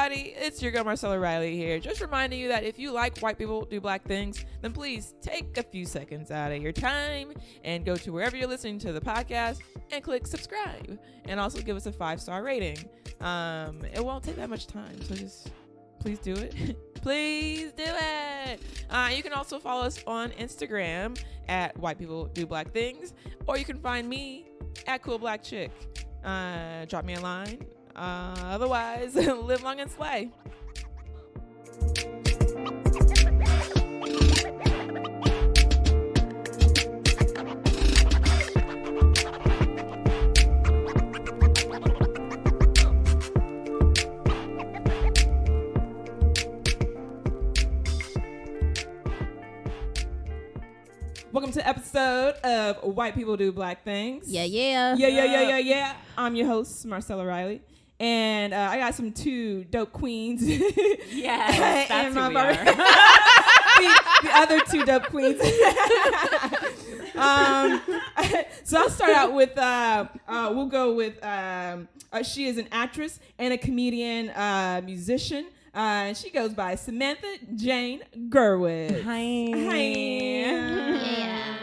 everybody, it's your girl Marcella Riley here. Just reminding you that if you like White People Do Black Things, then please take a few seconds out of your time and go to wherever you're listening to the podcast and click subscribe. And also give us a 5-star rating. It won't take that much time, so just please do it. Please do it. You can also follow us on Instagram at White People Do Black Things, or you can find me at Cool Black Chick. Drop me a line. Otherwise, live long and slay. Welcome to episode of White People Do Black Things. Yeah. I'm your host, Marcella Riley. And I got two dope queens. Yes, that's who we are. the other two dope queens. So I'll start out with, we'll go with, she is an actress and a comedian, musician. She goes by Samantha Jane Gurewitz. Hi. Yeah.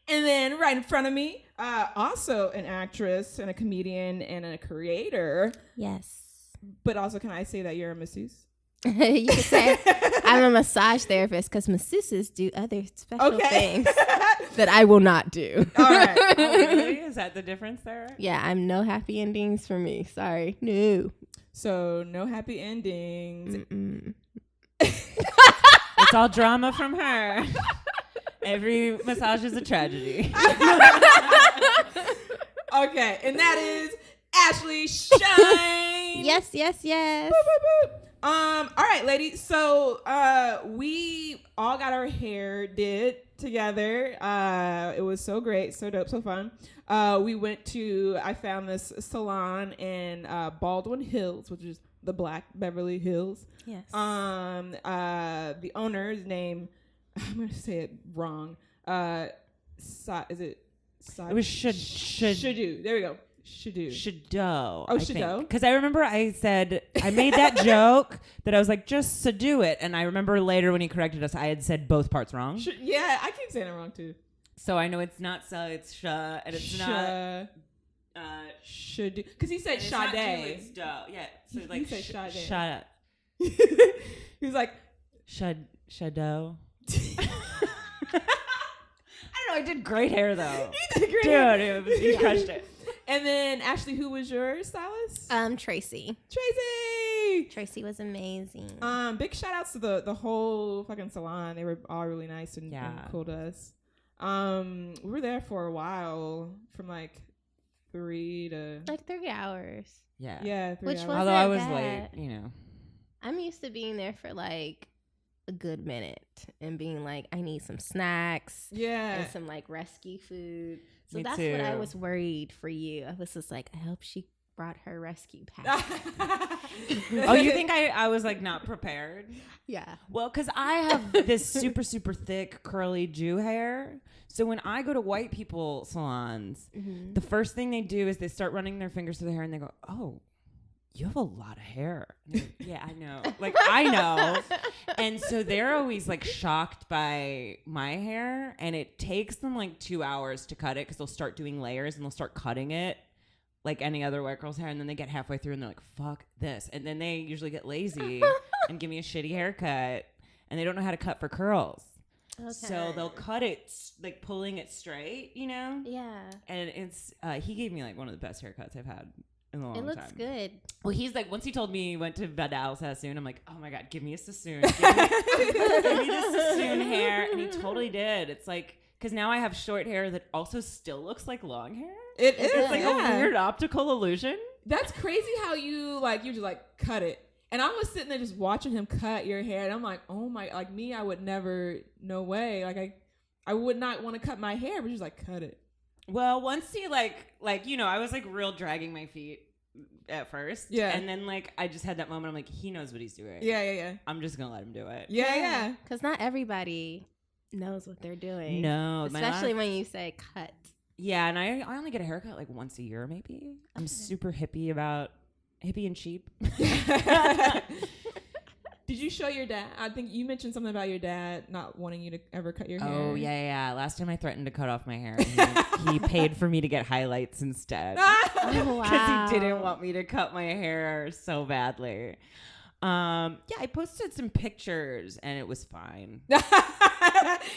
And then right in front of me, also an actress and a comedian and a creator. Yes. But also, can I say that you're a masseuse? You can say I'm a massage therapist because masseuses do other special things that I will not do. All right. Oh, really? Is that the difference there? Yeah, I'm no happy endings for me. Sorry. No. So no happy endings. It's all drama from her. Every massage is a tragedy. Okay, and that is Ashlei Shyne. Yes. Boop, boop, boop. All right, ladies. So we all got our hair did together. It was so great, so dope, so fun. I found this salon in Baldwin Hills, which is the Black Beverly Hills. Yes. The owner's name, I'm going to say it wrong. Is it? It was Sadou. There we go. Sadou. Oh, Sadou. Because I remember I made that joke that I was like, just Sadou it. And I remember later when he corrected us, I had said both parts wrong. Yeah, I keep saying it wrong too. So I know it's not it's sh, and it's not Sadou. Because he said Sade. It's do. Yeah. So He like said Sade. Shut. He was like Shadow. I don't know. I did great hair though. You did great hair. Dude, you crushed it. And then Ashley, who was your stylist? Tracy. Tracy was amazing. Big shout outs to the whole fucking salon. They were all really nice and cool to us. We were there for a while, from like 3 to 3 hours. Yeah. Yeah, 3 Which hours. was Although I was late, I'm used to being there for like a good minute and being like, I need some snacks. Yeah. And some like rescue food. So Me that's too. what I was worried for you. I was just like, I hope she brought her rescue pack. Oh, you think I was like not prepared? Yeah. Well, because I have this super, super thick curly Jew hair. So when I go to white people salons, the first thing they do is they start running their fingers through the hair and they go, oh, you have a lot of hair. Like, yeah, I know. Like, I know. And so they're always like shocked by my hair. And it takes them like 2 hours to cut it because they'll start doing layers and they'll start cutting it like any other white girl's hair. And then they get halfway through and they're like, fuck this. And then they usually get lazy and give me a shitty haircut. And they don't know how to cut for curls. Okay. So they'll cut it, like pulling it straight, Yeah. And it's, he gave me like one of the best haircuts I've had in a long time. It looks good. Well, he's like, once he told me he went to Vidal Sassoon, I'm like, oh my God, give me a Sassoon. Give me the Sassoon hair. And he totally did. It's like, because now I have short hair that also still looks like long hair. It is. It's like a weird optical illusion. That's crazy how you just like cut it. And I was sitting there just watching him cut your hair. And I'm like, oh my, like me, I would never, no way. Like I would not want to cut my hair, but just like cut it. Well, once he like, I was like real dragging my feet at first. Yeah. And then like, I just had that moment. I'm like, he knows what he's doing. Yeah. I'm just going to let him do it. Yeah. Because not everybody knows what they're doing. No. Especially when you say cut. Yeah. And I only get a haircut like once a year, maybe. I'm super hippie about hippie and cheap. Did you show your dad? I think you mentioned something about your dad not wanting you to ever cut your hair. Oh, yeah. Last time I threatened to cut off my hair. He paid for me to get highlights instead. Oh, wow. Because he didn't want me to cut my hair so badly. Yeah, I posted some pictures and it was fine.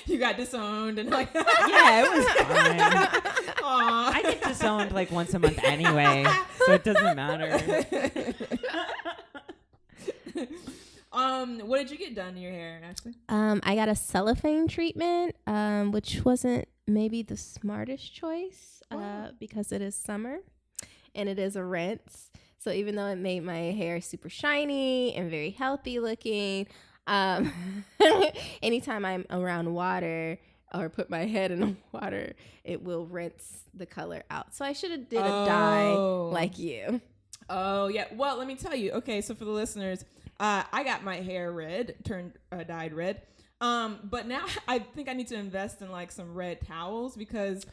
You got disowned and like yeah, it was fine. Aww. I get disowned like once a month anyway, so it doesn't matter. What did you get done in your hair, Ashley? I got a cellophane treatment, which wasn't maybe the smartest choice because it is summer and it is a rinse. So even though it made my hair super shiny and very healthy looking, anytime I'm around water or put my head in the water, it will rinse the color out. So I should have did a dye like you. Oh, yeah. Well, let me tell you. Okay, so for the listeners, I got my hair dyed red. But now I think I need to invest in like some red towels because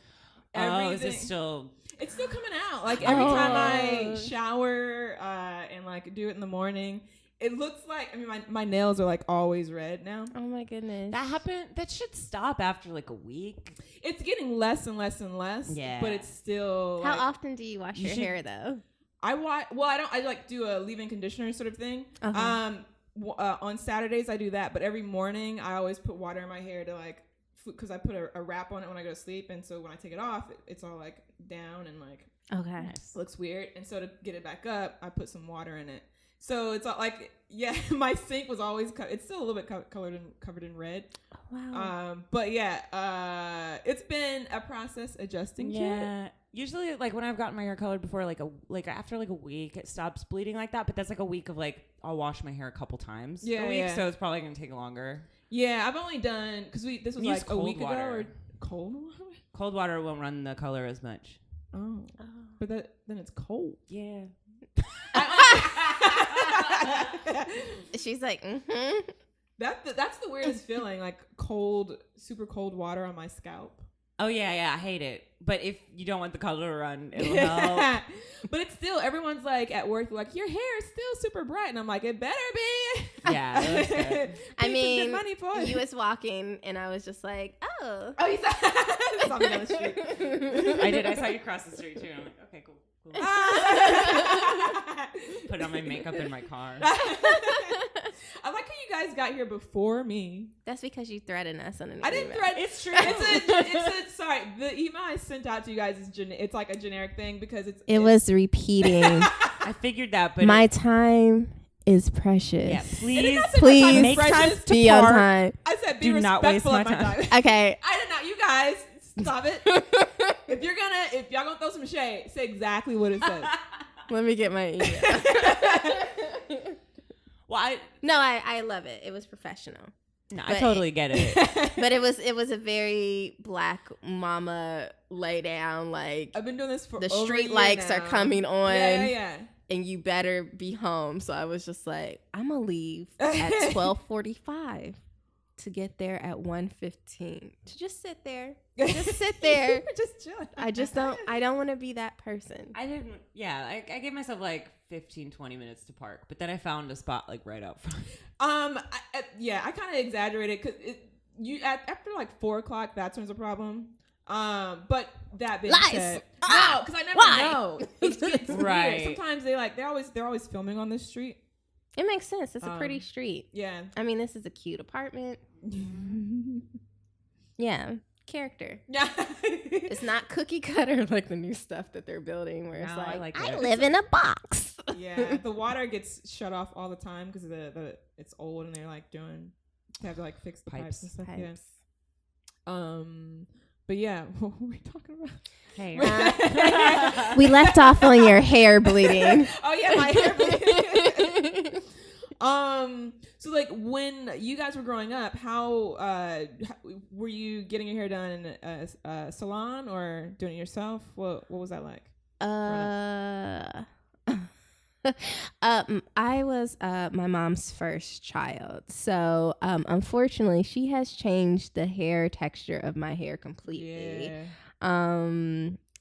is it still... It's still coming out. Like every time I shower and like do it in the morning, it looks like, I mean, my nails are like always red now. Oh my goodness. That should stop after like a week. It's getting less and less and less. Yeah. But it's still. How often do you wash your hair though? I like do a leave-in conditioner sort of thing. On Saturdays I do that, but every morning I always put water in my hair to like, because I put a wrap on it when I go to sleep, and so when I take it off, it's all like down and like looks weird. And so to get it back up, I put some water in it. So it's all like, yeah, my sink was always it's still a little bit covered in red. Oh, wow. But yeah, it's been a process adjusting. Yeah. Usually, like when I've gotten my hair colored before, after like a week, it stops bleeding like that. But that's like a week of like I'll wash my hair a couple times a week, so it's probably gonna take longer. Yeah, I've only done because this was like a week ago. Or cold water. Cold water won't run the color as much. Oh. But then it's cold. Yeah. She's like, That's the weirdest feeling, like super cold water on my scalp. Oh yeah, I hate it. But if you don't want the color to run, it'll help. But it's still, everyone's like at work, like, your hair is still super bright, and I'm like, it better be. Yeah, it looks good. I mean, money for it. You was walking, and I was just like, oh, you saw me down the street. I did. I saw you cross the street too. I'm like, okay, cool. Put on my makeup in my car. I like how you guys got here before me. That's because you threatened us on an email. I didn't threaten. It's true. Sorry. The email I sent out to you guys is it's like a generic thing because it was repeating. I figured that, but my time is precious. Yeah, please make time to be on time. I said be do not waste respectful my of my time. Okay. I did not. You guys, stop it. If y'all gonna throw some shade, say exactly what it says. Let me get my email. Well, I love it. It was professional. No, I totally get it. But it was a very black mama lay down, like, I've been doing this for the over street a year lights now. are coming on. Yeah. And you better be home. So I was just like, I'm gonna leave at 12:45 to get there at 1:15 to just sit there. Just sit there. Just chilling. I don't want to be that person. I gave myself like 15-20 minutes to park, but then I found a spot like right out front. I kind of exaggerated because after like 4:00, that's when it's a problem. But that being said, no, because I never know. It's right. Weird. Sometimes they're always filming on this street. It makes sense. It's a pretty street. Yeah. I mean, this is a cute apartment. Yeah. Character. Yeah. It's not cookie cutter like the new stuff that they're building where it's I live in a box. Yeah. The water gets shut off all the time because it's old and they're like they have to like fix the pipes and stuff. Yeah. But yeah, what were we talking about? Hey. We left off on your hair bleeding. Oh yeah, my hair bleeding. So like when you guys were growing up, how were you getting your hair done in a salon or doing it yourself? What was that like? I was my mom's first child, so unfortunately she has changed the hair texture of my hair completely. Yeah.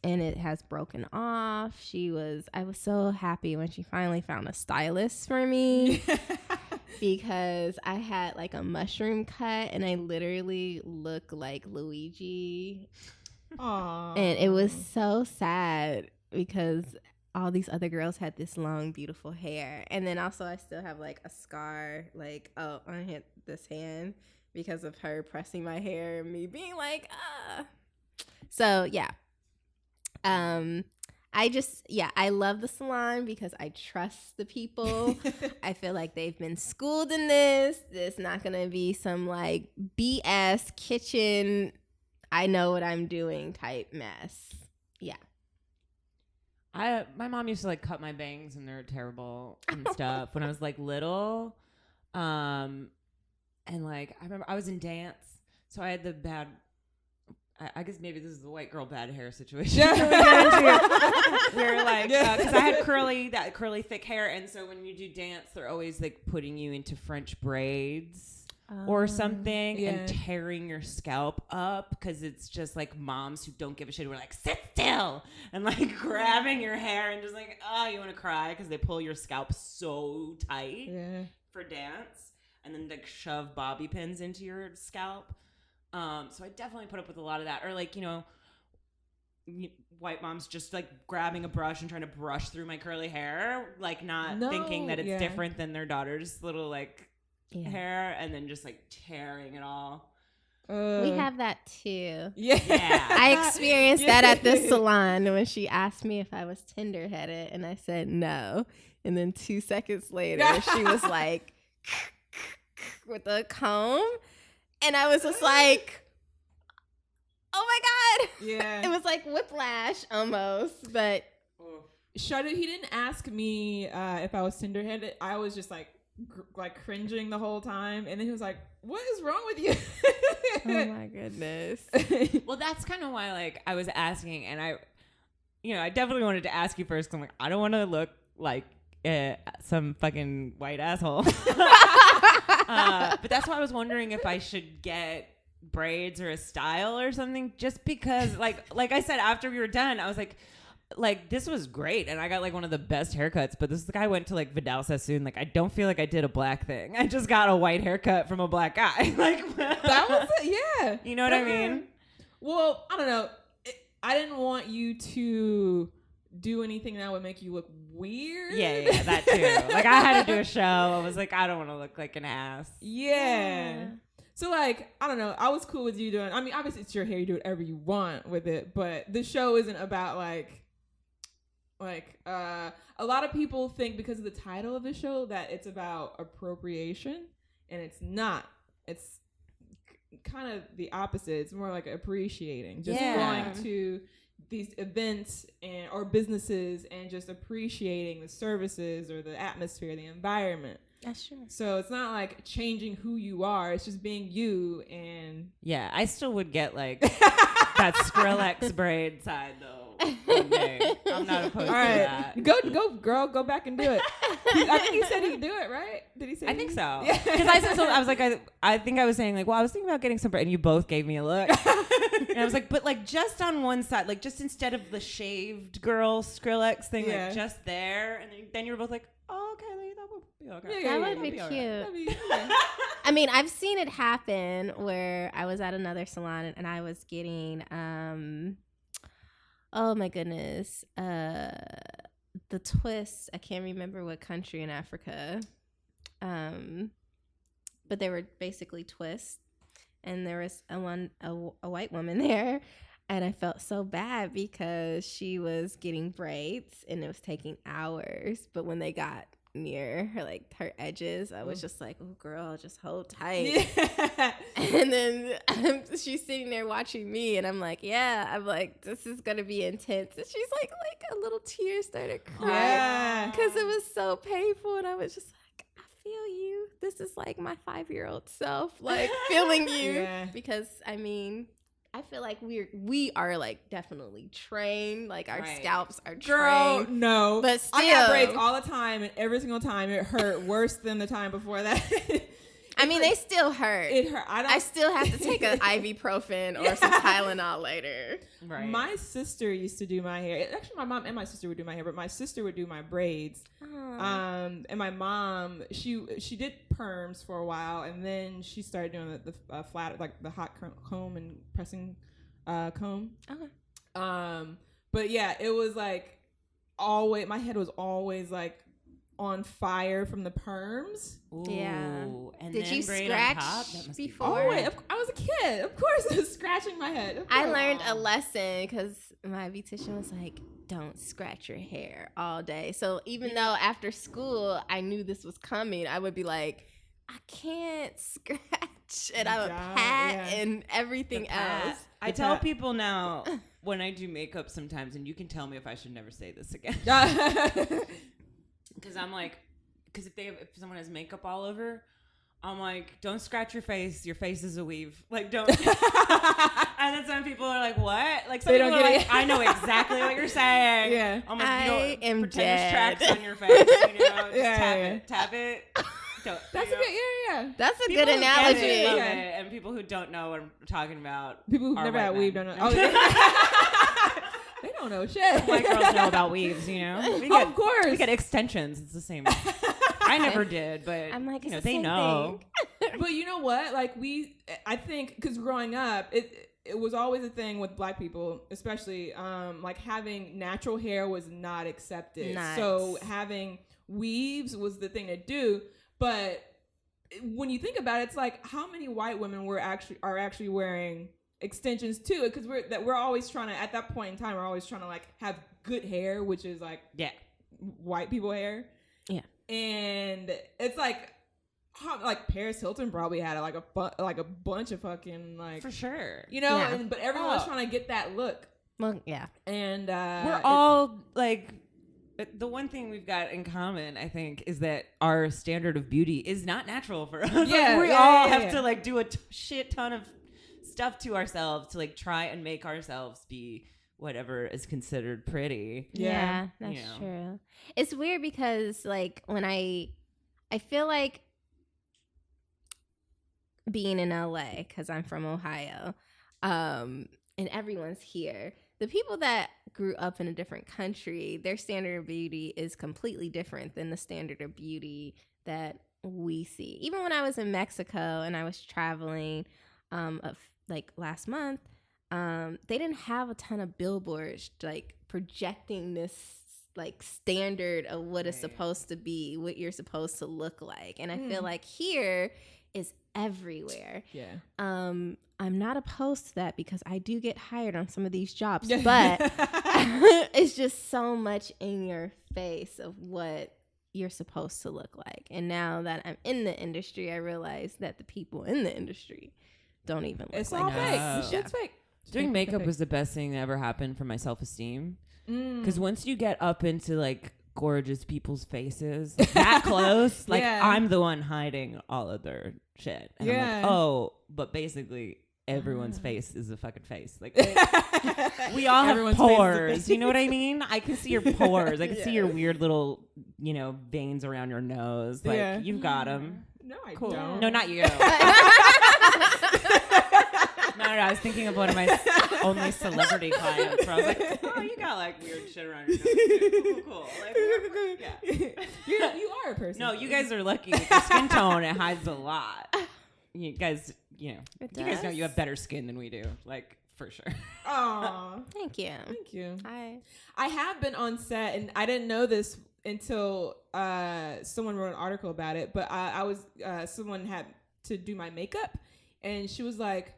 and it has broken off. I was so happy when she finally found a stylist for me because I had like a mushroom cut and I literally look like Luigi. Aww. And it was so sad because all these other girls had this long, beautiful hair. And then also I still have like a scar, like, on this hand because of her pressing my hair and me being like, So, yeah. I love the salon because I trust the people. I feel like they've been schooled in this. There's not going to be some like BS kitchen, I know what I'm doing type mess. Yeah. My mom used to like cut my bangs and they're terrible and stuff when I was like little. And like I remember I was in dance, so I had the bad. I guess maybe this is the white girl bad hair situation. We're like, because I had curly thick hair, and so when you do dance, they're always like putting you into French braids or something and tearing your scalp up because it's just like moms who don't give a shit. We're like, sit still, and like grabbing your hair and just like, oh, you want to cry because they pull your scalp so tight for dance, and then like shove bobby pins into your scalp. So I definitely put up with a lot of that. Or like, white moms just like grabbing a brush and trying to brush through my curly hair, like not thinking that it's different than their daughter's little like hair, and then just like tearing it all. We have that too. Yeah. I experienced that at the salon when she asked me if I was tender-headed, and I said no. And then 2 seconds later, she was like, with a comb. And I was just like, oh my God. Yeah. It was like whiplash almost. But Sadou, he didn't ask me if I was tender-headed. I was just like cringing the whole time. And then he was like, what is wrong with you? Oh my goodness. Well, that's kind of why like I was asking, and I definitely wanted to ask you first. 'Cause I'm like, I don't want to look like some fucking white asshole. But that's why I was wondering if I should get braids or a style or something, just because like I said, after we were done, I was like this was great and I got like one of the best haircuts, but this guy went to like Vidal Sassoon. Like I don't feel like I did a black thing. I just got a white haircut from a black guy. Like that was it. Yeah. You know what I mean? Well, I don't know. I didn't want you to do anything that would make you look weird. Yeah, that too. Like I had to do a show. I was like, I don't want to look like an ass. Yeah. So like, I don't know. I was cool with you doing. I mean, obviously it's your hair. You do whatever you want with it. But the show isn't about like a lot of people think because of the title of the show that it's about appropriation, and it's not. It's kind of the opposite. It's more like appreciating. Just going to these events or businesses and just appreciating the services or the atmosphere, the environment. That's true. So it's not like changing who you are. It's just being you. And yeah, I still would get like that Skrillex braid side though. One day. I'm not opposed to that. Go, girl. Go back and do it. I think he said he'd do it, right? Did he say? I think so. Yeah. Because I said so. I was like, I think I was saying like, well, I was thinking about getting some braid, and you both gave me a look. And I was like, but like just on one side, like just instead of the shaved girl Skrillex thing, like just there, and then you were both like, oh, okay, like, that would be okay. That would be cute. I mean, I've seen it happen where I was at another salon and I was getting oh my goodness, the twist. I can't remember what country in Africa, but they were basically twists, and there was a white woman there, and I felt so bad because she was getting braids and it was taking hours, but when they got near her, like her edges, I was just like, oh girl, just hold tight. And then she's sitting there watching me, and I'm like, this is gonna be intense, and she's like a little tear started crying because it was so painful, and I was just like, I feel you. This is like my 5-year-old self, like feeling you. Because I mean, I feel like we are like definitely trained, like our scalps are trained. Girl, no. But still, I got braids all the time, and every single time it hurt worse than the time before that. I mean, they still hurt. It hurt. I still have to take an ibuprofen or some Tylenol later. Right. My sister used to do my hair. Actually, my mom and my sister would do my hair, but my sister would do my braids. And my mom, she did perms for a while, and then she started doing the flat, like the hot comb and pressing comb. Okay. But yeah, it was like always. My head was always like on fire from the perms. Ooh. Yeah. And Did then you braid scratch on top? That must be before? Oh wait, I was a kid. Of course, I was scratching my head. I learned a lesson because my beautician was like, don't scratch your hair all day. So even though after school I knew this was coming, I would be like, I can't scratch. And I would pat and everything else. I tell people now when I do makeup sometimes, and you can tell me if I should never say this again. Because I'm like, if someone has makeup all over, I'm like, don't scratch your face. Your face is a weave. Like, don't. And then some people are like, what? Like, some people are like, I know exactly what you're saying. Yeah. I'm like, I am pretend dead. there's tracks on your face. You know, just tap it. Don't, That's a good, yeah. That's a people good who get analogy. it love it, and people who don't know what I'm talking about. People who've are never white had men. weave don't know. Oh, they don't know shit. White girls know about weaves, you know. Of course. We get extensions. It's the same. I never did, but I'm like, you know, it's the they same know. thing. But you know what? Like I think because growing up, it was always a thing with black people, especially like having natural hair was not accepted. Nice. So having weaves was the thing to do. But when you think about it, it's like how many white women are actually wearing extensions too? Because we're always trying to, at that point in time, we're always trying to like have good hair, which is like white people hair. Yeah. And it's like Paris Hilton probably had like a bunch of fucking like, For sure. you know, Yeah. but everyone's trying to get that look. Well, yeah. And We're all like, the one thing we've got in common, I think, is that our standard of beauty is not natural for us. Yeah, we all have to like do a shit ton of stuff to ourselves to like try and make ourselves be whatever is considered pretty. Yeah, that's You know. true. It's weird because like when I feel like being in LA because I'm from Ohio, and everyone's here. The people that grew up in a different country, their standard of beauty is completely different than the standard of beauty that we see. Even when I was in Mexico and I was traveling, like last month, they didn't have a ton of billboards like projecting this like standard of what is supposed to be, what you're supposed to look like. And I feel like here is everywhere. yeah. I'm not opposed to that because I do get hired on some of these jobs, but it's just so much in your face of what you're supposed to look like. And now that I'm in the industry, I realize that the people in the industry don't even look It's like all us. fake. No. The shit's fake. Doing makeup was the best thing that ever happened for my self-esteem. Because once you get up into like gorgeous people's faces that close, like I'm the one hiding all of their shit. And I'm like, oh, but basically everyone's face is a fucking face. Like we all have Everyone's face is a pores. face. You know what I mean? I can see your pores. I can see your weird little, you know, veins around your nose. Like you've got them. No, I Cool. don't. No, not you. No, I was thinking of one of my only celebrity clients where I was like, oh, you got like weird shit around your nose. Cool. Like, yeah. You are a person. No, you guys are lucky with your skin tone. It hides a lot. You guys, you know, you guys know you have better skin than we do. Like, for sure. Aw. Thank you. Thank you. Hi. I have been on set, and I didn't know this until someone wrote an article about it. But I was someone had to do my makeup, and she was like,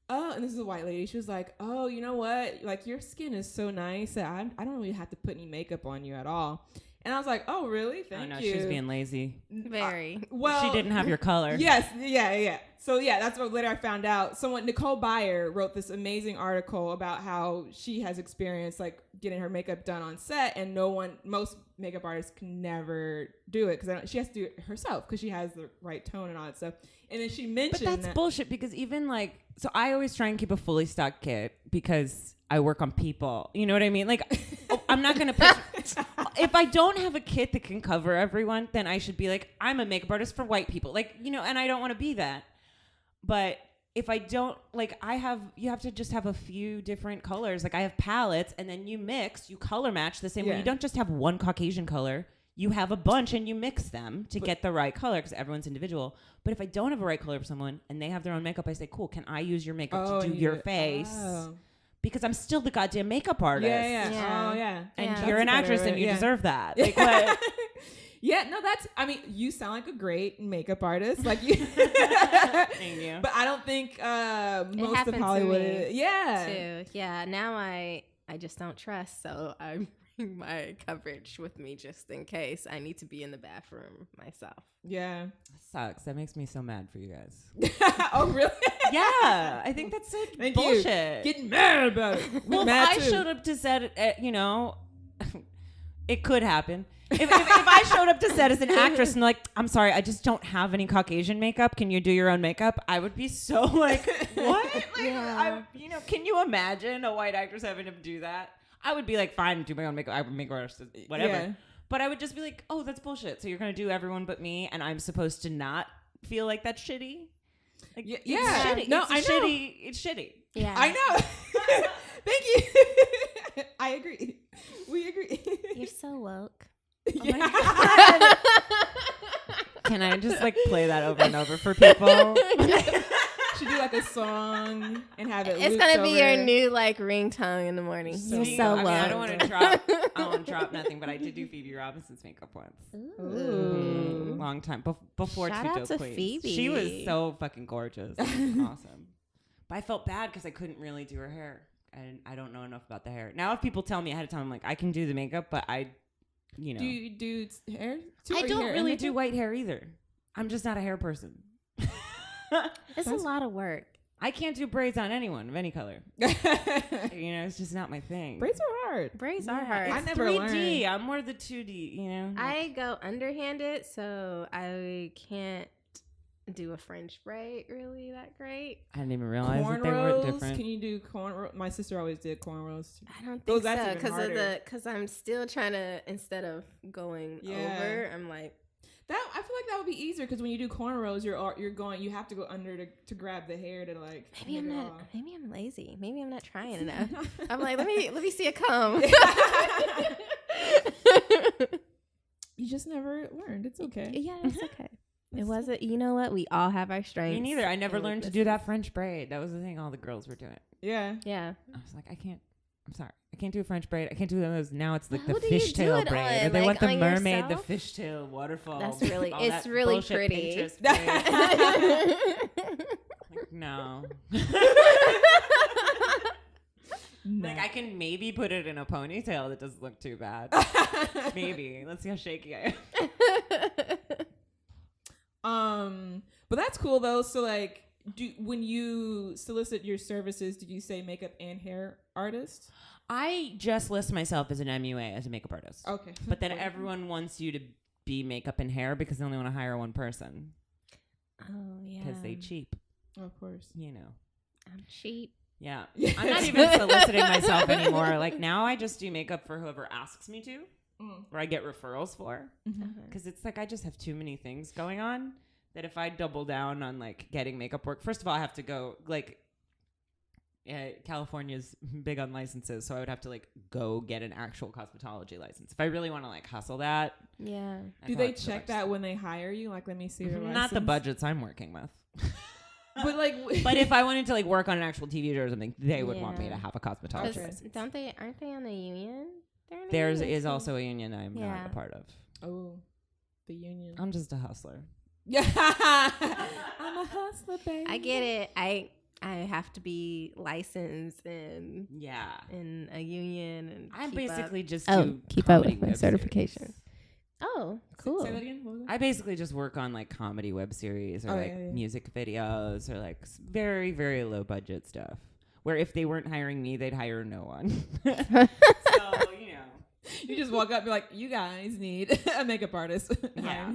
"Oh," and this is a white lady. She was like, "Oh, you know what? Like your skin is so nice that I don't really have to put any makeup on you at all." And I was like, "Oh, really? Thank you." She was being lazy. Very. Well, She didn't have your color. Yes, yeah. So yeah, that's what later I found out. Nicole Byer wrote this amazing article about how she has experienced like getting her makeup done on set, and most makeup artists can never do it because she has to do it herself because she has the right tone and all that stuff. And then she mentioned But that's bullshit because even like, so I always try and keep a fully stocked kit because I work on people. You know what I mean? Like, I'm not going to put, if I don't have a kit that can cover everyone, then I should be like, I'm a makeup artist for white people. Like, you know, and I don't want to be that. But if I don't, like, you have to just have a few different colors. Like, I have palettes, and then you mix, you color match the same way. You don't just have one Caucasian color. You have a bunch, and you mix them to get the right color, because everyone's individual. But if I don't have a right color for someone, and they have their own makeup, I say, cool, can I use your makeup to do your face? Oh. Because I'm still the goddamn makeup artist. Yeah. Oh, yeah. And you're an actress, and you deserve that. Like, what? Yeah, no, I mean, you sound like a great makeup artist. Like you. Thank you. But I don't think most of Hollywood. Too. Yeah, now I just don't trust, so I bring my coverage with me just in case I need to be in the bathroom myself. Yeah. That sucks. That makes me so mad for you guys. Oh, really? Yeah. I think that's so bullshit. Getting mad about it. Well, if I showed up to set, you know, it could happen. If I showed up to set as an actress and like, I'm sorry, I just don't have any Caucasian makeup. Can you do your own makeup? I would be so like, what? Like, you know, can you imagine a white actress having to do that? I would be like, fine, do my own makeup. I would make artist, whatever. Yeah. But I would just be like, oh, that's bullshit. So you're going to do everyone but me, and I'm supposed to not feel like that's shitty? Like, yeah. It's shitty. No, it's I know. Shitty. It's shitty. Yeah. I know. Thank you. I agree. We agree. You're so woke. Oh my God. Can I just like play that over and over for people? Should do like a song and have it. It's gonna be your new like ringtone in the morning. You're so woke. I don't want to drop nothing, but I did do Phoebe Robinson's makeup once. Ooh. Long time before Shout Two out to Queens. Phoebe. She was so fucking gorgeous. Awesome. But I felt bad because I couldn't really do her hair, and I don't know enough about the hair. Now, if people tell me ahead of time, I'm like, I can do the makeup, but you know. Do you do hair? I don't really do white hair either. I'm just not a hair person. It's a lot of work. I can't do braids on anyone of any color. You know, it's just not my thing. Braids are hard. Braids are hard. I never 3D. learned. I'm more the 2D, you know. I go underhanded, so I can't do a French braid really that great. I didn't even realize Cornrows? that they were different. Can you do cornrows? My sister always did cornrows. I don't think so because I'm still trying to, instead of going over, I'm like that. I feel like that would be easier because when you do cornrows, you have to go under to grab the hair to like. Maybe I'm lazy. Maybe I'm not trying enough. I'm like, let me see it come. You just never learned. It's okay. Yeah, it's okay. It wasn't, you know what? We all have our strengths. Me neither. I never learned to do that French braid. That was the thing all the girls were doing. Yeah. Yeah. I was like, I'm sorry. I can't do a French braid. I can't do those. Now it's like the Who do you do fishtail it braid. on? Or they Like, want the on mermaid, yourself? the fishtail waterfall. That's really, all it's that really bullshit pretty. Pinterest braid. Like, no. Like, I can maybe put it in a ponytail that doesn't look too bad. Maybe. Let's see how shaky I am. But that's cool though. So like, when you solicit your services, did you say makeup and hair artist? I just list myself as an MUA, as a makeup artist. Okay. But then everyone wants you to be makeup and hair because they only want to hire one person. Oh, yeah. Because they cheap. Of course. You know. I'm cheap. Yeah. I'm not even soliciting myself anymore. Like, now I just do makeup for whoever asks me to. Or I get referrals for. Because it's like I just have too many things going on that if I double down on like getting makeup work, first of all, I have to go like California's big on licenses, so I would have to like go get an actual cosmetology license if I really want to like hustle that. Yeah. Do they check that when they hire you? Like, let me see your license. Not the budgets I'm working with. But like, but if I wanted to like work on an actual TV show or something, they would want me to have a cosmetologist license. Aren't they on a union? Theirs is also a union I'm not a part of. Oh, the union. I'm just a hustler. Yeah, I'm a hustler, baby. I get it. I have to be licensed and in a union and I basically just keep up with my certification. Series. Oh, cool. Say that again. What was that? I basically just work on like comedy web series or music videos or like very, very low budget stuff. Where if they weren't hiring me, they'd hire no one. So, you know. You just walk up and be like, you guys need a makeup artist. Yeah.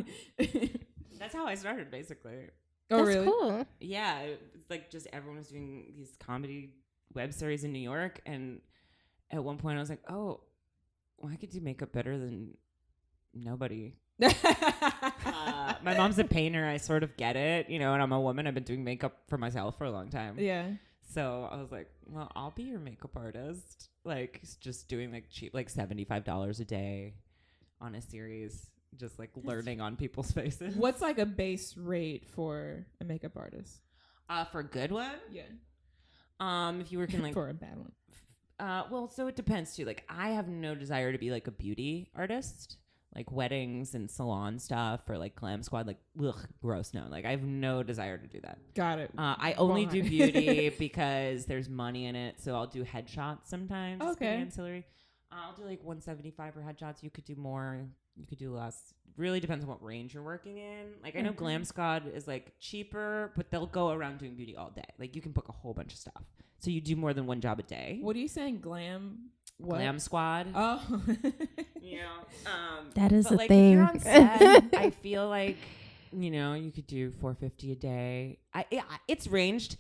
That's how I started, basically. Oh, That's really? Cool. Yeah. It's like just everyone was doing these comedy web series in New York. And at one point I was like, oh, well, I could do makeup better than nobody. My mom's a painter. I sort of get it, and I'm a woman. I've been doing makeup for myself for a long time. Yeah. So I was like, well, I'll be your makeup artist. Like, just doing like cheap, like $75 a day on a series, just like learning on people's faces. What's like a base rate for a makeup artist? For a good one? Yeah. If you work in like for a bad one. Well, so it depends too. Like, I have no desire to be like a beauty artist, like weddings and salon stuff or like glam squad. Like, ugh, gross. No, like I have no desire to do that. Got it. I only do beauty because there's money in it. So I'll do headshots sometimes. Okay. Ancillary. I'll do like 175 for headshots. You could do more. You could do less. Really depends on what range you're working in. Like, I know Glam Squad is like cheaper, but they'll go around doing beauty all day. Like, you can book a whole bunch of stuff. So you do more than one job a day. What are you saying? Glam? What? Glam Squad. Oh. That is but a like, thing. If you're on set, I feel like, you could do $450 a day. It's ranged.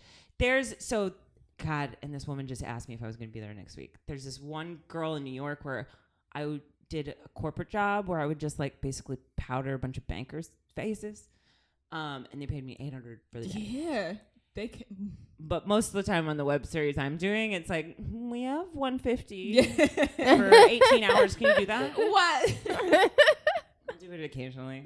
God, and this woman just asked me if I was going to be there next week. There's this one girl in New York where I did a corporate job where I would just like basically powder a bunch of bankers' faces. And they paid me $800 for the day. Yeah. They can. But most of the time on the web series I'm doing, it's like, we have $150 Yeah. for 18 hours. Can you do that? What? I'll do it occasionally.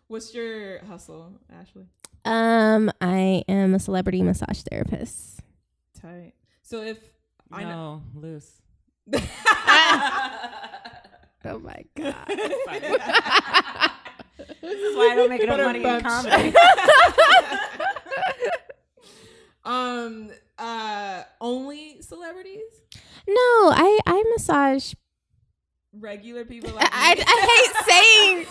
What's your hustle, Ashley? I am a celebrity massage therapist. Tight. So if I know. Loose. Oh my God. This is why I don't make enough money in comedy. Only celebrities? No, I massage. Regular people like I hate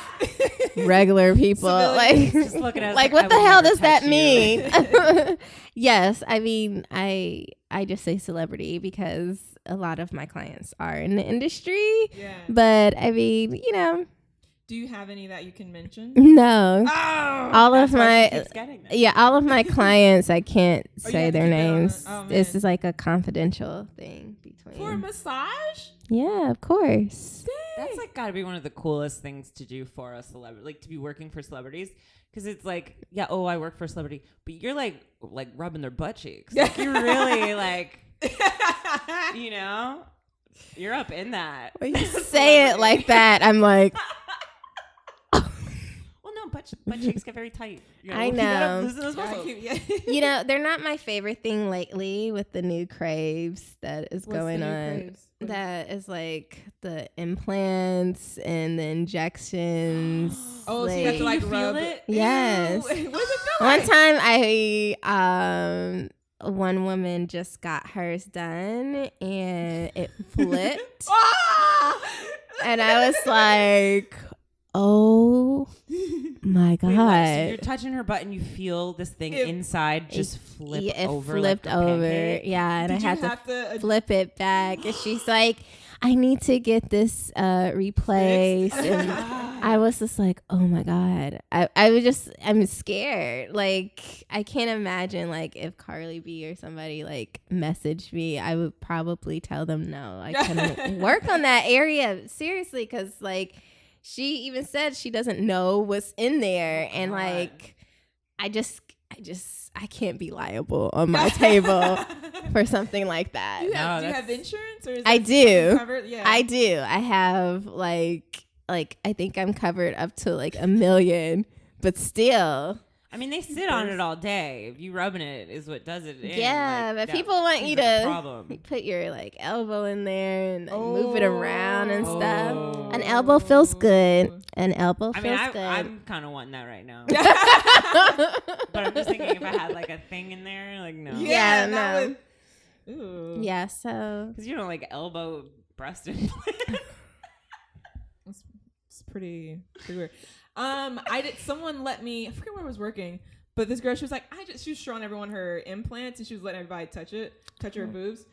saying regular people. Civilians. Like, Just looking at us like like, what I the would hell never does that touch you. mean? Yes, I mean I just say celebrity because a lot of my clients are in the industry. Yeah. But I mean, Do you have any that you can mention? no. Oh, All of that's why my she keeps getting this. Yeah, all of my clients I can't Oh, you say have to their keep it on- names. oh, This man. is like a confidential thing between. For a massage? Yeah, of course. That's like got to be one of the coolest things to do for a celebrity, like to be working for celebrities. Because it's like, yeah, I work for a celebrity, but you're like rubbing their butt cheeks. Like, you're really like, you're up in that. When you say it like that, I'm like, Well, no, butt cheeks get very tight. I You gotta know. loosen those muscles. they're not my favorite thing lately with the new craves that is going on. That is like the implants and the injections. Oh, so you have to like Can you feel rub it? Yes. Ew. What does it feel One like? time one woman just got hers done and it flipped. Ah! And I was like, oh my God. Wait, what? So you're touching her butt and you feel this thing It- inside just flip Yeah, it over. flipped like a over. pancake? Yeah, and Did I you had have to flip it back. And she's like, I need to get this replaced. And I was just like, oh my God. I'm scared. Like, I can't imagine like if Carly B or somebody like messaged me, I would probably tell them no. I couldn't work on that area. Seriously, because like she even said she doesn't know what's in there. And like I can't be liable on my table for something like that. Do you have that's- insurance? Or is I that do. covered? Yeah. I do. I have like I think I'm covered up to like $1 million, but still. I mean, they sit on it all day. You rubbing it is what does it. Yeah, but that people want you seems like a to problem. put your like elbow in there and like, move it around and Oh. stuff. An elbow feels good. An elbow I feels mean, good. I'm kind of wanting that right now. But I'm just thinking if I had like a thing in there, like no. Yeah, that no. would- Ooh. Yeah, so Because like elbow breast implant. It's pretty weird. Someone let me, I forget where I was working, but this girl, she was like, she was showing everyone her implants and she was letting everybody touch her boobs.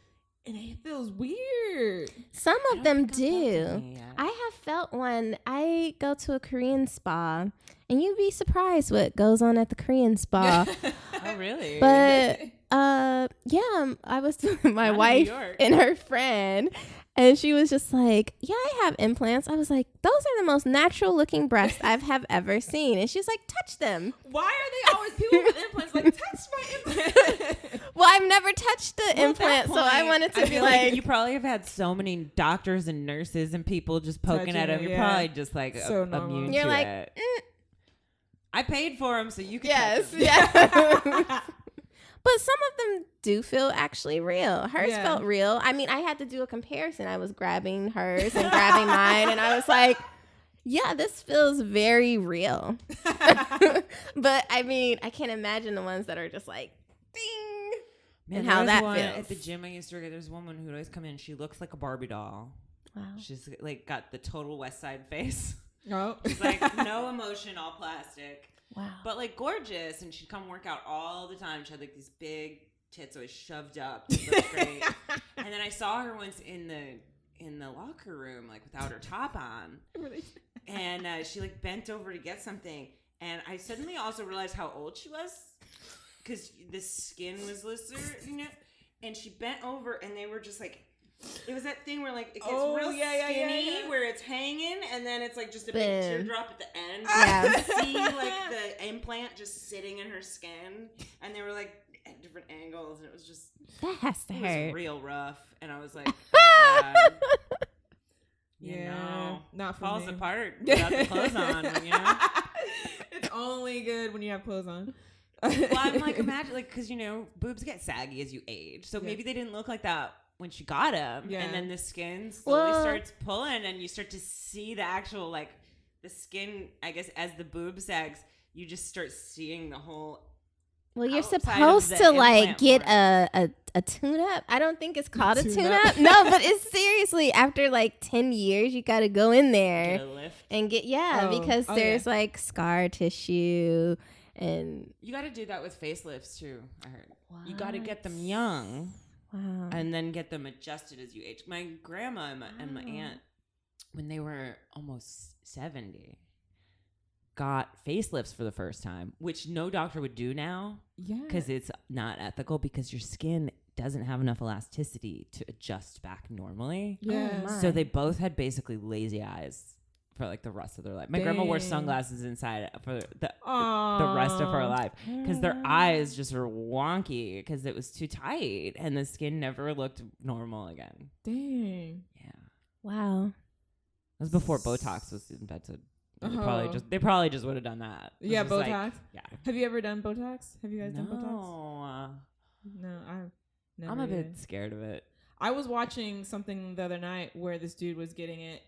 And it feels weird. some of them do. Yeah. I have felt one. I go to a Korean spa, and you'd be surprised what goes on at the Korean spa. Oh really? But Yeah, I was with my Not in wife New York. and her friend, and she was just like, yeah, I have implants. I was like, those are the most natural looking breasts have ever seen. And she's like, touch them. Why are they always people with implants like touch my implant? Well, I've never touched the implant, so I wanted to I be feel like, you probably have had so many doctors and nurses and people just poking at Touching them. it, You're yeah. probably just like So normal. immune You're to like, it. I paid for them, so you can. yes, touch 'em. yeah. But some of them do feel actually real. Hers Yeah. felt real. I mean, I had to do a comparison. I was grabbing hers and grabbing mine, and I was like, yeah, this feels very real. But I mean, I can't imagine the ones that are just like, ding. Man, And there how was that one feels. at the gym I used to work at. There's one woman who would always come in. She looks like a Barbie doll. Wow. She's like got the total West Side face. Oh. She's like no emotion, all plastic. Wow. But like gorgeous, and she'd come work out all the time. She had like these big tits always shoved up. It looked great. And then I saw her once in the locker room, like without her top on, and she like bent over to get something, and I suddenly also realized how old she was because the skin was looser, you know. And she bent over, and they were just like. It was that thing where like it gets real skinny where it's hanging and then it's like just a big teardrop at the end. Yeah. You see like the implant just sitting in her skin and they were like at different angles and it was just That has to it hurt. was real rough and I was like, oh God. You Yeah, know, not for falls me. apart without the clothes on, you know? It's only good when you have clothes on. Well, I'm like, imagine like because you know boobs get saggy as you age, so maybe they didn't look like that when she got him, and then the skin slowly starts pulling, and you start to see the actual like the skin. I guess as the boob sags, you just start seeing the whole. Well, you're outside supposed of the to like implant get more. a tune up. I don't think it's called a Tune tune up. up. No, but it's seriously after like 10 years, you got to go in there Get a lift. and get because there's like scar tissue and You got to do that with facelifts too. I heard you got to get them young. wow. And then get them adjusted as you age. My grandma and my aunt, when they were almost 70, got facelifts for the first time, which no doctor would do now because it's not ethical because your skin doesn't have enough elasticity to adjust back normally. Yeah. Oh, So they both had basically lazy eyes for like the rest of their life. My grandma wore sunglasses inside for the rest of her life because their eyes just were wonky because it was too tight and the skin never looked normal again. Dang. Yeah, Wow. it was before Botox was invented. They probably just would have done that. It was Yeah, just Botox. like, yeah. Have you ever done Botox? Have you guys done Botox? No, No, I've never. I'm a either. bit scared of it. I was watching something the other night where this dude was getting it.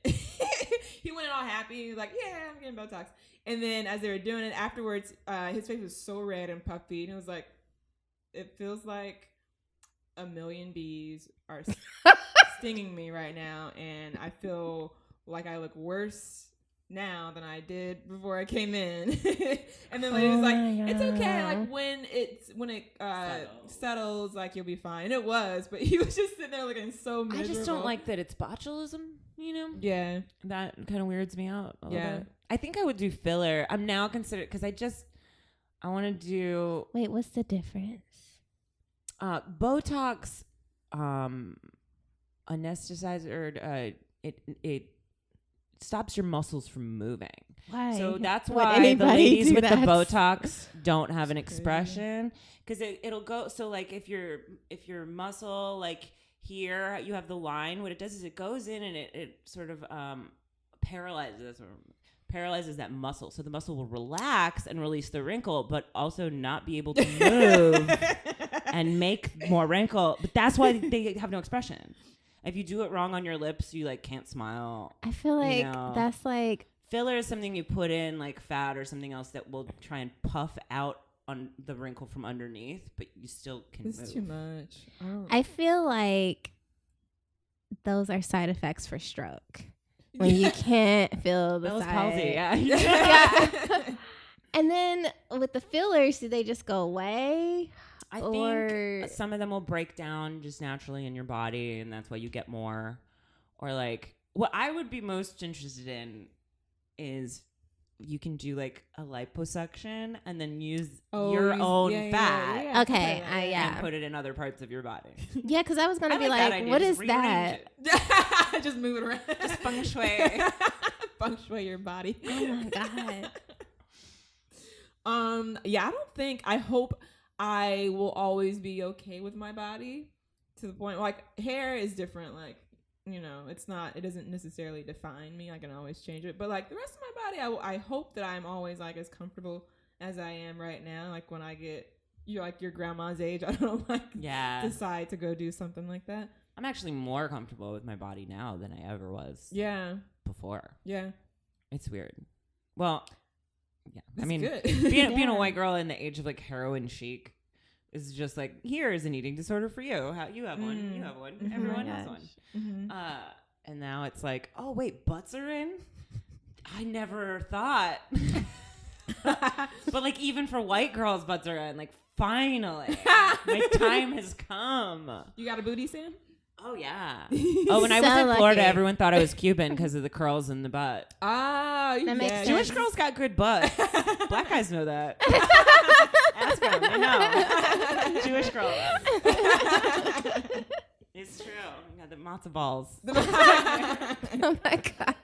He went in all happy. He was like, yeah, I'm getting Botox. And then as they were doing it afterwards, his face was so red and puffy. And it was like, it feels like a million bees are stinging me right now. And I feel like I look worse now than I did before I came in. And then the lady was like, it's okay, like when it settles, like you'll be fine. And it was, but he was just sitting there looking so miserable. I just don't like that it's botulism, you know? Yeah. That kind of weirds me out a little Yeah. bit. I think I would do filler. I'm now considered because I want to do Wait, what's the difference? Botox anesthetizes or it stops your muscles from moving. Why? So that's Would why the anybody ladies do with the that? Botox don't have an That's crazy. expression because it'll go. So like if your muscle like here you have the line, what it does is it goes in and it sort of paralyzes that muscle. So the muscle will relax and release the wrinkle, but also not be able to move and make more wrinkle. But that's why they have no expression. If you do it wrong on your lips, you like can't smile. I feel like you know. that's like Filler is something you put in like fat or something else that will try and puff out on the wrinkle from underneath, but you still can move. It's too much. I feel like those are side effects for stroke when you can't feel the Bell's side. palsy, yeah. Yeah. And then with the fillers, do they just go away? I Or- think some of them will break down just naturally in your body, and that's why you get more. Or like, what I would be most interested in is you can do like a liposuction and then use your own fat. Yeah. Okay, and put it in other parts of your body. Yeah, because I was gonna be like, what is that? Just move it around. Just feng shui. Feng shui your body. Oh my god. I hope I will always be okay with my body to the point like hair is different. Like, it doesn't necessarily define me. I can always change it. But like the rest of my body, I hope that I'm always like as comfortable as I am right now. Like when I get your grandma's age, I don't decide to go do something like that. I'm actually more comfortable with my body now than I ever was. Yeah. Before. Yeah. It's weird. Well, yeah. That's I mean, good. being a white girl in the age of like heroin chic is just like, here is an eating disorder for you. You have one. You have one. Mm-hmm. Everyone has one. Mm-hmm. And now it's like, oh wait, butts are in? I never thought. But like even for white girls, butts are in. Like finally, my time has come. You got a booty, Sam? Oh yeah. Oh, when I was in Florida, everyone thought I was Cuban because of the curls in the butt. Ah, that makes sense. Jewish girls got good butts. Black guys know that. Ask them. I know. Jewish girls. It's true. You got the matzo balls. Oh my god.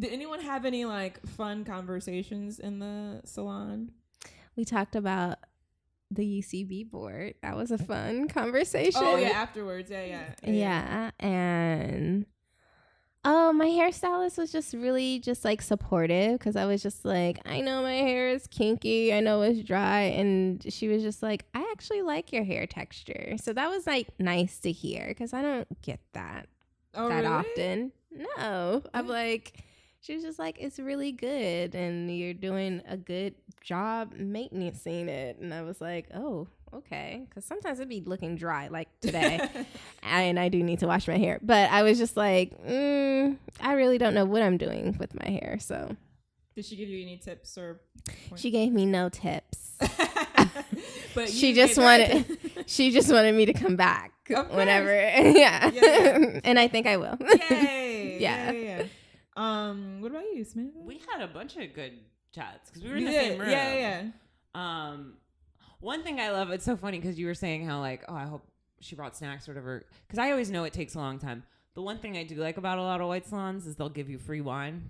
Did anyone have any like fun conversations in the salon? We talked about the UCB board. That was a fun conversation. Oh yeah, afterwards. Yeah. And my hairstylist was just really just like supportive because I was just like, I know my hair is kinky, I know it's dry, and she was just like, I actually like your hair texture. So that was like nice to hear because I don't get that really? often. No, I'm like, she was just like, it's really good and you're doing a good job maintaining it. And I was like, oh, okay. Because sometimes it'd be looking dry like today. And I do need to wash my hair. But I was just like, I really don't know what I'm doing with my hair. So did she give you any tips or points? She gave me no tips. But she just wanted me to come back whenever. Yeah. And I think I will. Yay. Yeah. What about you, Samantha? We had a bunch of good chats because we were in the same room. Yeah. One thing I love, it's so funny because you were saying how like, oh, I hope she brought snacks or whatever. Because I always know it takes a long time. The one thing I do like about a lot of white salons is they'll give you free wine.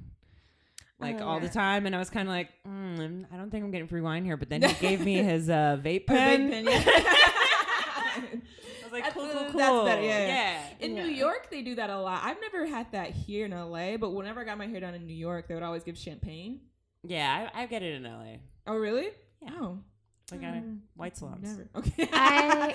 Like all the time. And I was kind of like, I don't think I'm getting free wine here. But then he gave me his vape pen. I was like, cool. That's better. Yeah. In New York, they do that a lot. I've never had that here in LA, but whenever I got my hair done in New York, they would always give champagne. Yeah, I get it in LA. Oh, really? Yeah. Oh. Like white salons. Never. Okay.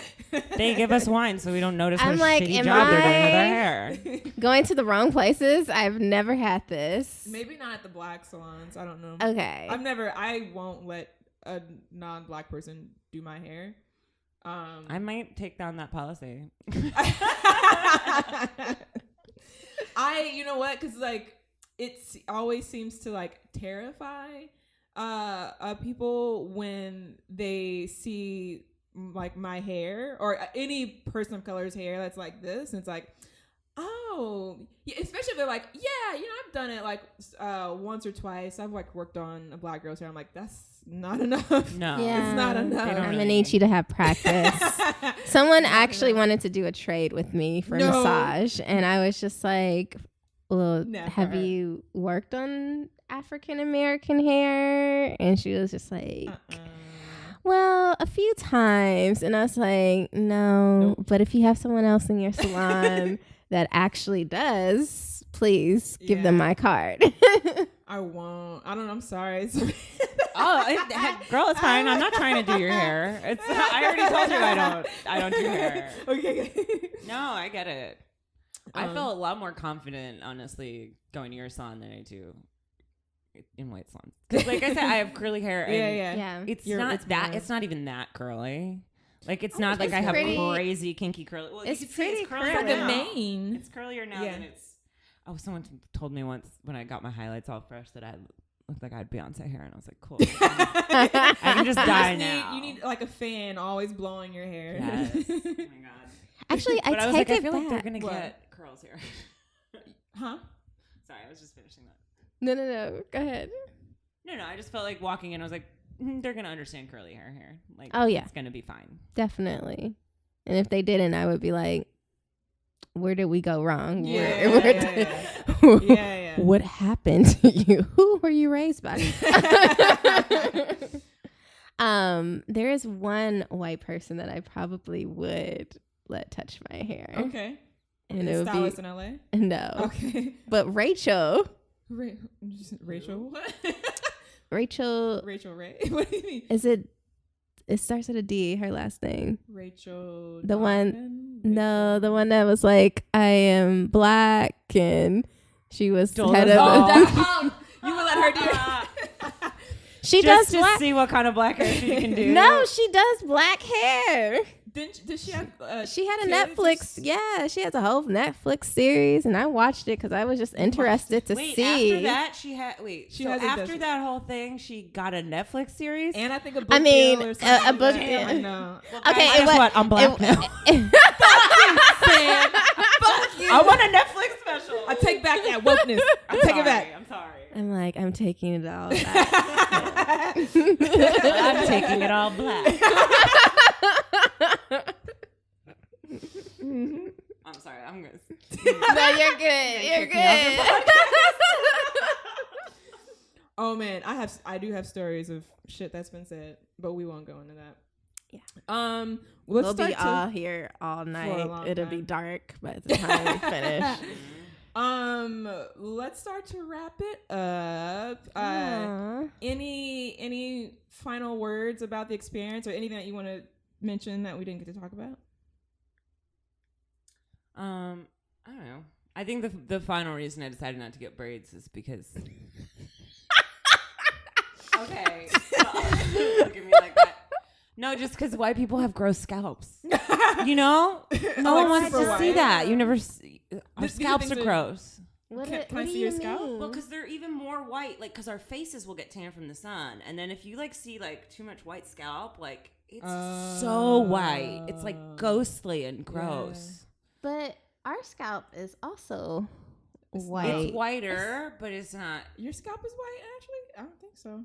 They give us wine so we don't notice I'm what like, shitty job they're doing with our hair. Going to the wrong places? I've never had this. Maybe not at the black salons. I don't know. Okay. I won't let a non-black person do my hair. I might take down that policy. You know what? Because like it always seems to like terrify people when they see like my hair or any person of color's hair that's like this, and it's like, oh, yeah, especially if they're like, yeah, I've done it like once or twice. I've like worked on a black girl's hair. I'm like, that's not enough. No, yeah, it's not enough. I'm gonna need you to have practice. Someone actually wanted to do a trade with me for massage, and I was just like, well, have you worked on African American hair? And she was just like, well, a few times. And I was like, no, but if you have someone else in your salon that actually does, please give them my card. I won't. I don't know. I'm sorry. Girl, it's fine. I'm not trying to do your hair. I already told you I don't do hair. Okay. No, I get it. I feel a lot more confident, honestly, going to your salon than I do in white salons. Because, like I said, I have curly hair. And yeah. It's not even that curly. Like, it's not like I have crazy kinky curly. Well, it's pretty curly. It's like a mane. It's curlier now than it's. Oh, someone told me once when I got my highlights all fresh that I looked like I had Beyonce hair, and I was like, cool. I can just die now. You need like a fan always blowing your hair. Yes. Oh my god. Actually, I feel take it like they're back. gonna get curls here. Huh? Sorry, I was just finishing that. No. Go ahead. No. I just felt like walking in. I was like, they're gonna understand curly hair here. Like, oh yeah, it's gonna be fine. Definitely. And if they didn't, I would be like, where did we go wrong? Yeah. What happened to you? Who were you raised by? There is one white person that I probably would let touch my hair. Okay. And a it would stylist be in LA? no. Okay. But Rachel. Rachel what? Rachel Ray. What do you mean? Is it? It starts with a D. Her last name. Rachel. The one. Donovan? No, the one that was like, I am black, and she was head of. You would let her do it. She just does black. to see what kind of black hair she can do. No, she does black hair. Did she have? She had a kids? Netflix. Yeah, she has a whole Netflix series, and I watched it because I was just interested to wait, see. After that, she had. Wait, She so has a after dozen. that whole thing, she got a Netflix series. And I think a book I mean, deal or something. a book Damn, I deal. know. Well, Okay, guys, guess what? I'm black now. I want a Netflix special. I take back that wokeness. I take it back. I'm sorry. I'm like, I'm taking it all back. I'm taking it all black. I'm sorry. I'm gonna. No, you're good. You're good. Oh man, I do have stories of shit that's been said, but we won't go into that. Yeah. Let's We'll be start all here all night. long It'll be time. dark by the time we finish. Let's start to wrap it up. Any final words about the experience or anything that you want to mention that we didn't get to talk about? I don't know. I think the final reason I decided not to get braids is because. Okay. Look at me like that. No, just because white people have gross scalps. You know? No one wants to see that. You never see. Our These are scalps things are that- gross. Can I do see you your scalp? mean? Well, because they're even more white. Like, because our faces will get tan from the sun. And then if you, like, see, like, too much white scalp, like, it's so white. It's, like, ghostly and gross. But our scalp is also white. It's whiter, but it's not. Your scalp is white, Ashley? I don't think so.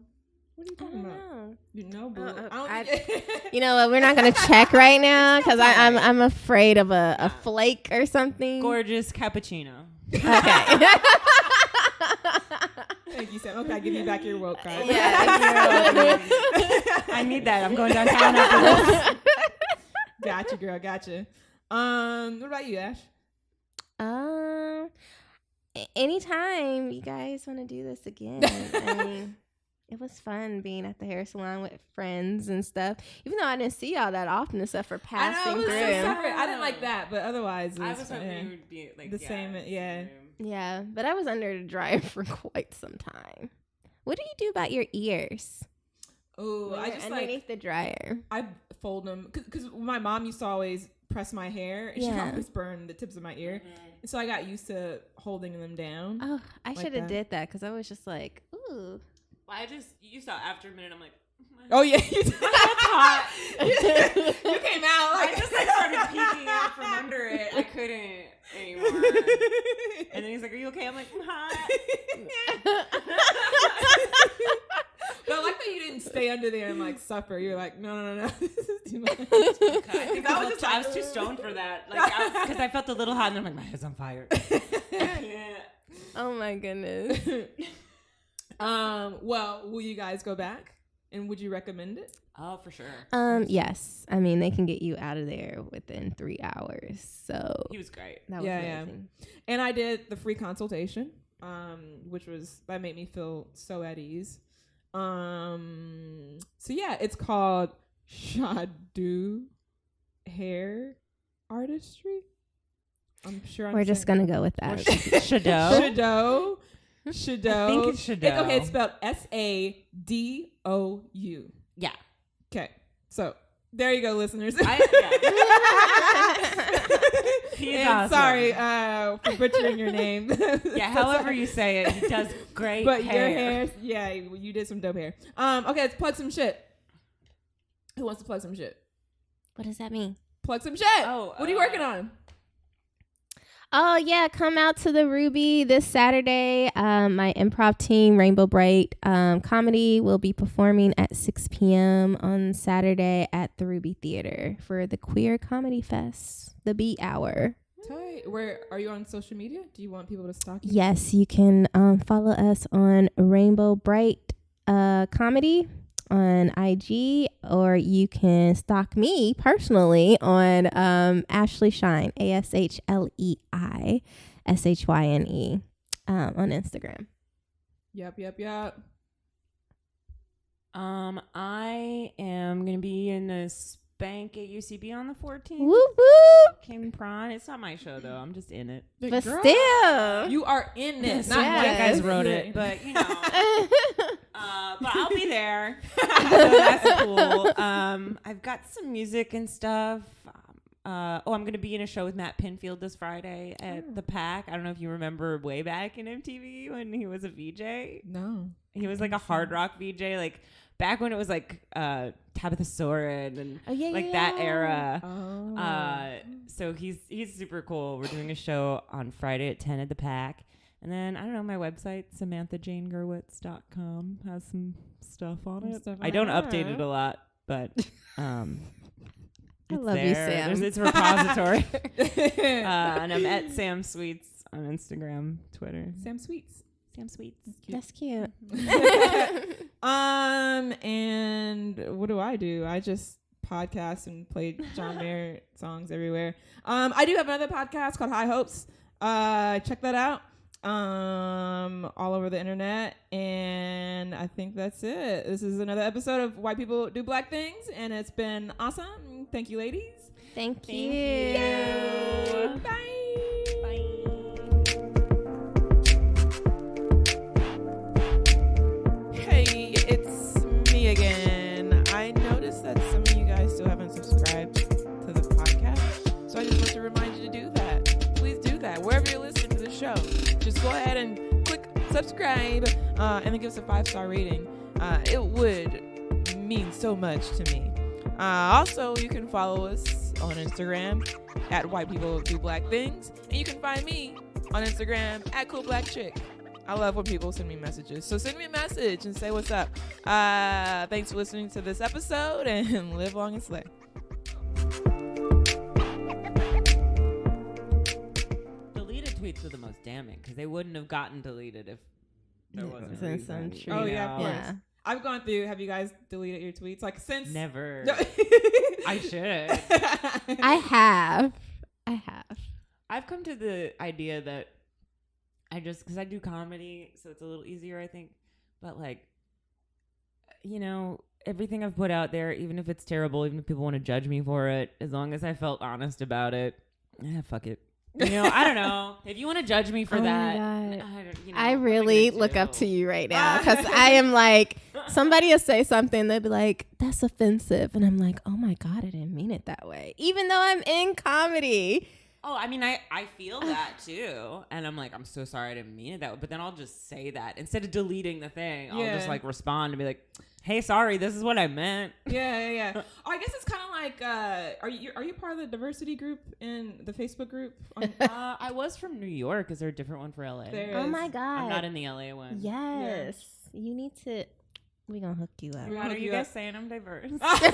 What are you I talking don't about? know. You know, boo. I- You know what? We're not gonna check right now because I'm afraid of a flake or something. Gorgeous cappuccino. Okay. Thank you, Sam. Okay, I give you back your woke card. Yeah. I need that. I'm going downtown after this. Gotcha, girl. Gotcha. What about you, Ash? Anytime you guys want to do this again. I mean, it was fun being at the hair salon with friends and stuff. Even though I didn't see y'all that often and stuff for passing I know, it was through. so separate. I didn't like that, but otherwise, it I was was fun. hoping you would be like The same, yeah. Yeah, but I was under the dryer for quite some time. What do you do about your ears? Oh, When I you're just underneath like the dryer. I fold them because my mom used to always press my hair and she Yeah. always burned the tips of my ear, and so I got used to holding them down. Oh, I Like should have that. did that because I was just like, ooh. Well, you saw after a minute, I'm like, Oh yeah, you did. hot. You came out I like just like started peeking out from under it. I couldn't anymore. And then he's like, "Are you okay?" I'm like, "I'm hot." But I like that you didn't stay under there and like suffer. You're like, no, this is too much. I was too stoned for that. Like, because I felt a little hot, and I'm like, my head's on fire. Oh my goodness. Well, will you guys go back? And would you recommend it? Oh, for sure. Yes. I mean, they can get you out of there within 3 hours. So He was great. that was amazing. And I did the free consultation, that made me feel so at ease. So yeah, it's called Sadou Hair Artistry. I'm sure We're just going to go with that. Sadou. Sadou. I think it's Sadou. Okay, it's spelled Sadou. Yeah. Okay, so there you go, listeners. He's And awesome. sorry for butchering your name. Yeah, however you say it, he does great But hair. your hair, yeah, you did some dope hair. Okay, let's plug some shit. Who wants to plug some shit? What does that mean? Plug some shit. Oh, what are you working on? Oh, yeah. Come out to the Ruby this Saturday. My improv team, Rainbow Bright Comedy, will be performing at 6 p.m. on Saturday at the Ruby Theater for the Queer Comedy Fest, the Beat Hour. Tight. Where are you on social media? Do you want people to stalk you? Yes, you can follow us on Rainbow Bright Comedy on IG, or you can stalk me personally on Ashlei Shyne, ASHLEI SHYNE on Instagram. Yep. I am gonna be in a spank at UCB on the 14th. Woo woo! King Prawn. It's not my show though. I'm just in it. But Girl, still, you are in it. Not Yes. you guys wrote it, but you know. But I'll be there. So that's cool. I've got some music and stuff. I'm going to be in a show with Matt Pinfield this Friday at the Pack. I don't know if you remember way back in MTV when he was a VJ. No. He was like a hard rock VJ, like back when it was like Tabitha Soren and that era. Oh. So he's super cool. We're doing a show on Friday at 10 at the Pack. And then, I don't know, my website, SamanthaJaneGurewitz.com, has some stuff on it. I don't update it a lot, but I it's love you, there. Sam. It's a repository. And I'm at Sam Sweets on Instagram, Twitter. Sam Sweets. Sam Sweets. That's cute. And what do? I just podcast and play John Mayer songs everywhere. I do have another podcast called High Hopes. Check that out. All over the internet. And I think that's it. This is another episode of White People Do Black Things, and it's been awesome. Thank you, ladies. Thank you. Yay. Bye. Hey, it's me again. I noticed that some of you guys still haven't subscribed to the podcast, so I just want to remind you to do that. Please do that wherever you're listening to the show. Just go ahead and click subscribe and then give us a 5-star rating. It would mean so much to me. Also, you can follow us on Instagram at White People Do Black Things, and you can find me on Instagram at Cool Black Chick. I love when people send me messages, so send me a message and say what's up. Thanks for listening to this episode, and live long and slay. Deleted tweets are the most damning because they wouldn't have gotten deleted if there wasn't a Wasn't some reason, true. Oh, yeah, of course. Yeah. I've gone through. Have you guys deleted your tweets? Like since Never. No. I should. I have. I've come to the idea that because I do comedy, so it's a little easier, I think. But like, you know, everything I've put out there, even if it's terrible, even if people want to judge me for it, as long as I felt honest about it, fuck it. You know, I don't know. If you want to judge me for that, I really look up to you right now because I am like, somebody will say something, they'll be like, that's offensive. And I'm like, oh my God, I didn't mean it that way. Even though I'm in comedy. Oh, I mean, I feel that too. And I'm like, I'm so sorry I didn't mean it that way. But then I'll just say that. Instead of deleting the thing, I'll just like respond and be like, hey, sorry, this is what I meant. Yeah. Oh, I guess it's kind of like, are you part of the diversity group in the Facebook group? I was from New York. Is there a different one for LA? Oh my God. I'm not in the LA one. Yes. Yeah. You need to, we're going to hook you up. How are you guys saying I'm diverse? Thank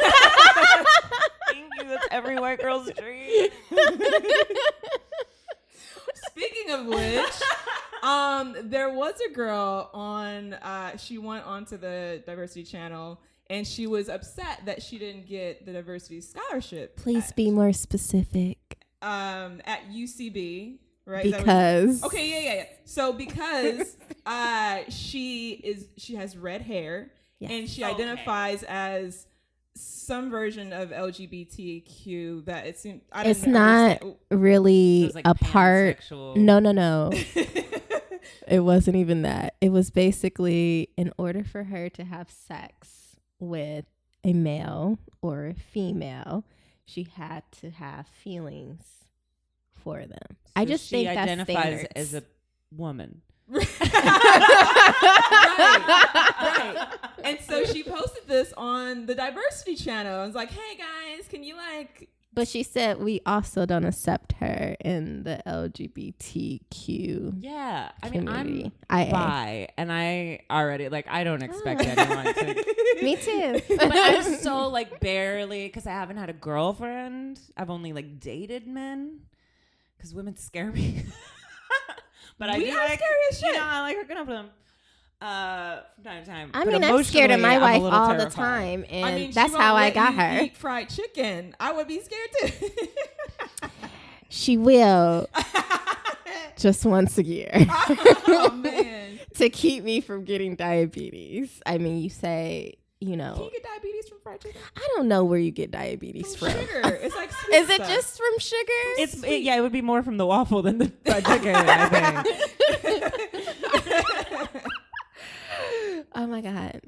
you. That's every white girl's dream. Speaking of which, there was a girl on, she went onto the diversity channel and she was upset that she didn't get the diversity scholarship. Please be more specific. At UCB, right? Because. Okay, yeah. So because she has red hair and she identifies as some version of LGBTQ that it seems it's not really like a part. No. It It wasn't even that. It was basically in order for her to have sex with a male or a female, she had to have feelings for them. So I just think that's identifies standards. as a woman. right. And so she posted this on the diversity channel. I was like, hey guys, can you like But she said we also don't accept her in the LGBTQ. Yeah. I mean, community. I'm bi, and I already, like, I don't expect anyone to. Me too. But I'm so, like, barely, because I haven't had a girlfriend. I've only, like, dated men, because women scare me. But I do like, scary as shit. you know, I like hooking up with them. From time to time. I But mean, I'm scared of my emotionally, I'm a wife little all the terrified. time, and I mean, that's how I got her. Eat fried chicken. I would be scared too. She will just once a year Oh man. to keep me from getting diabetes. I mean, you say, you Can know, you get diabetes from fried chicken? I don't know where you get diabetes from. Sugar. It's like sweet Is it stuff. just from sugar? Yeah, it would be more from the waffle than the fried chicken, I think. Oh my God.